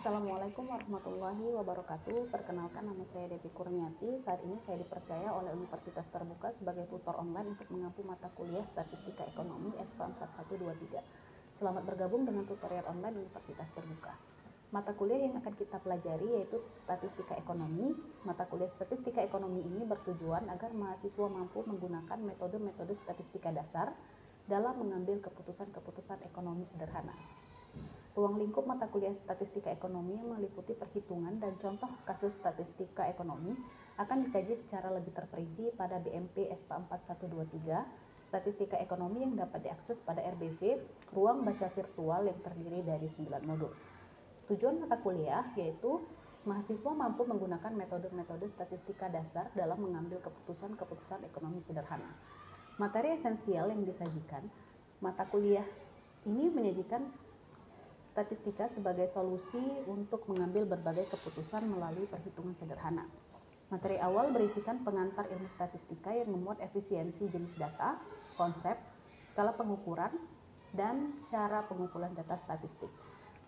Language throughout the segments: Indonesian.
Assalamualaikum warahmatullahi wabarakatuh. Perkenalkan, nama saya Devi Kurniati. Saat ini saya dipercaya oleh Universitas Terbuka sebagai tutor online untuk mengampu mata kuliah Statistika Ekonomi SK 4123. Selamat bergabung dengan tutorial online Universitas Terbuka. Mata kuliah yang akan kita pelajari yaitu Statistika Ekonomi. Mata kuliah Statistika Ekonomi ini bertujuan agar mahasiswa mampu menggunakan metode-metode statistika dasar dalam mengambil keputusan-keputusan ekonomi sederhana. Ruang lingkup mata kuliah Statistika Ekonomi yang meliputi perhitungan dan contoh kasus statistika ekonomi akan dikaji secara lebih terperinci pada BMP SK 4123, Statistika Ekonomi yang dapat diakses pada RBV, ruang baca virtual yang terdiri dari 9 modul. Tujuan mata kuliah yaitu mahasiswa mampu menggunakan metode-metode statistika dasar dalam mengambil keputusan-keputusan ekonomi sederhana. Materi esensial yang disajikan, mata kuliah ini menyajikan statistika sebagai solusi untuk mengambil berbagai keputusan melalui perhitungan sederhana. Materi awal berisikan pengantar ilmu statistika yang memuat efisiensi jenis data, konsep, skala pengukuran, dan cara pengumpulan data statistik.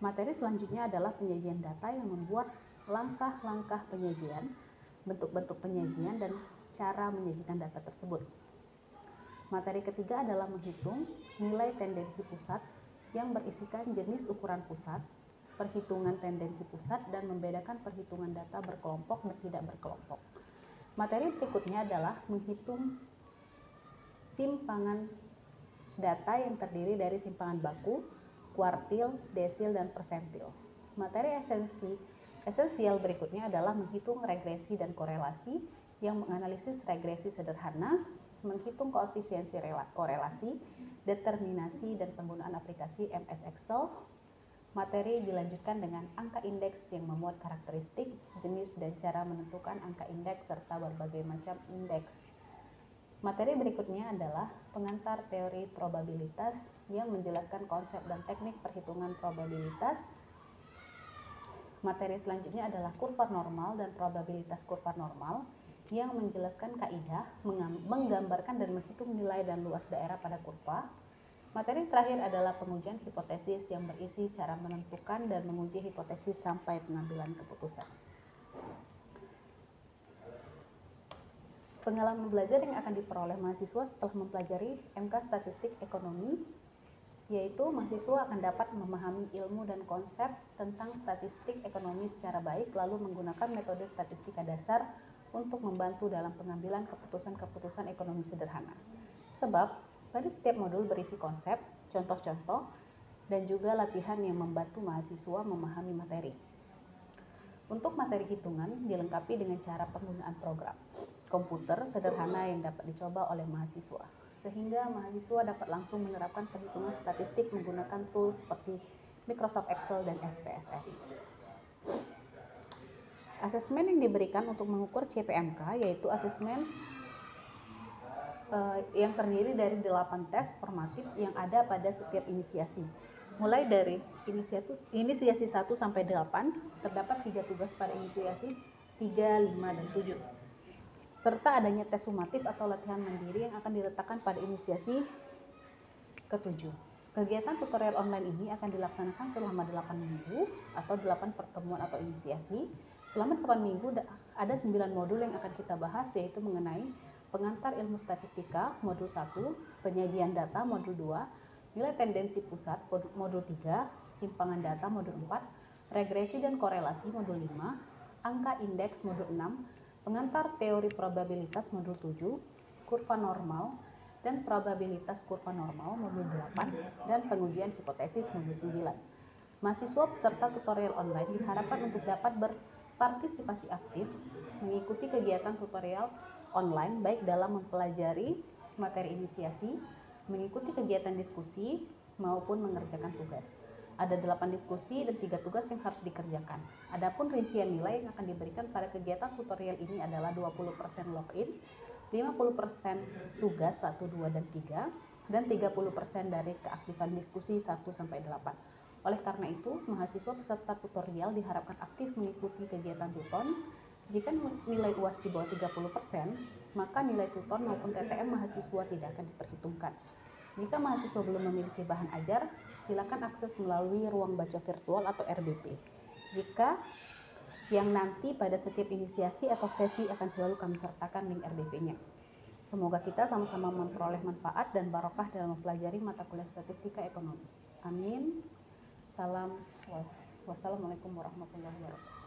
Materi selanjutnya adalah penyajian data yang membuat langkah-langkah penyajian, bentuk-bentuk penyajian, dan cara menyajikan data tersebut. Materi ketiga adalah menghitung nilai tendensi pusat yang berisikan jenis ukuran pusat, perhitungan tendensi pusat, dan membedakan perhitungan data berkelompok dan tidak berkelompok. Materi berikutnya adalah menghitung simpangan data yang terdiri dari simpangan baku, kuartil, desil, dan persentil. Materi esensial berikutnya adalah menghitung regresi dan korelasi yang menganalisis regresi sederhana, menghitung koefisiensi korelasi, determinasi, dan penggunaan aplikasi MS Excel. Materi dilanjutkan dengan angka indeks yang memuat karakteristik, jenis, dan cara menentukan angka indeks serta berbagai macam indeks. Materi berikutnya adalah pengantar teori probabilitas yang menjelaskan konsep dan teknik perhitungan probabilitas. Materi selanjutnya adalah kurva normal dan probabilitas kurva normal yang menjelaskan kaidah, menggambarkan dan menghitung nilai dan luas daerah pada kurva. Materi terakhir adalah pengujian hipotesis yang berisi cara menentukan dan menguji hipotesis sampai pengambilan keputusan. Pengalaman belajar yang akan diperoleh mahasiswa setelah mempelajari MK Statistik Ekonomi, yaitu mahasiswa akan dapat memahami ilmu dan konsep tentang statistik ekonomi secara baik, lalu menggunakan metode statistika dasar untuk membantu dalam pengambilan keputusan-keputusan ekonomi sederhana. Sebab pada setiap modul berisi konsep, contoh-contoh, dan juga latihan yang membantu mahasiswa memahami materi. Untuk materi hitungan dilengkapi dengan cara penggunaan program komputer sederhana yang dapat dicoba oleh mahasiswa, sehingga mahasiswa dapat langsung menerapkan perhitungan statistik menggunakan tools seperti Microsoft Excel dan SPSS. Asesmen yang diberikan untuk mengukur CPMK yaitu asesmen yang terdiri dari 8 tes formatif yang ada pada setiap inisiasi. Mulai dari inisiasi 1 sampai 8, terdapat 3 tugas pada inisiasi 3, 5, dan 7. Serta adanya tes sumatif atau latihan mandiri yang akan diletakkan pada inisiasi ke-7. Kegiatan tutorial online ini akan dilaksanakan selama 8 minggu atau 8 pertemuan atau inisiasi. Selama 8 minggu ada 9 modul yang akan kita bahas, yaitu mengenai pengantar ilmu statistika modul 1, penyajian data modul 2, nilai tendensi pusat modul 3, simpangan data modul 4, regresi dan korelasi modul 5, angka indeks modul 6, pengantar teori probabilitas modul 7, kurva normal dan probabilitas kurva normal modul 8, dan pengujian hipotesis modul 9. Mahasiswa peserta tutorial online diharapkan untuk dapat berpartisipasi aktif mengikuti kegiatan tutorial online baik dalam mempelajari materi inisiasi, mengikuti kegiatan diskusi, maupun mengerjakan tugas. Ada 8 diskusi dan 3 tugas yang harus dikerjakan. Adapun rincian nilai yang akan diberikan pada kegiatan tutorial ini adalah 20% login, 50% tugas 1, 2, dan 3, dan 30% dari keaktifan diskusi 1 sampai 8. Oleh karena itu, mahasiswa peserta tutorial diharapkan aktif mengikuti kegiatan tuton. Jika nilai UAS di bawah 30%, maka nilai tuton maupun TTM mahasiswa tidak akan diperhitungkan. Jika mahasiswa belum memiliki bahan ajar, silakan akses melalui ruang baca virtual atau RBP. Jika yang nanti pada setiap inisiasi atau sesi akan selalu kami sertakan link RDP-nya. Semoga kita sama-sama memperoleh manfaat dan barokah dalam mempelajari mata kuliah statistika ekonomi. Amin. Wassalamualaikum warahmatullahi wabarakatuh.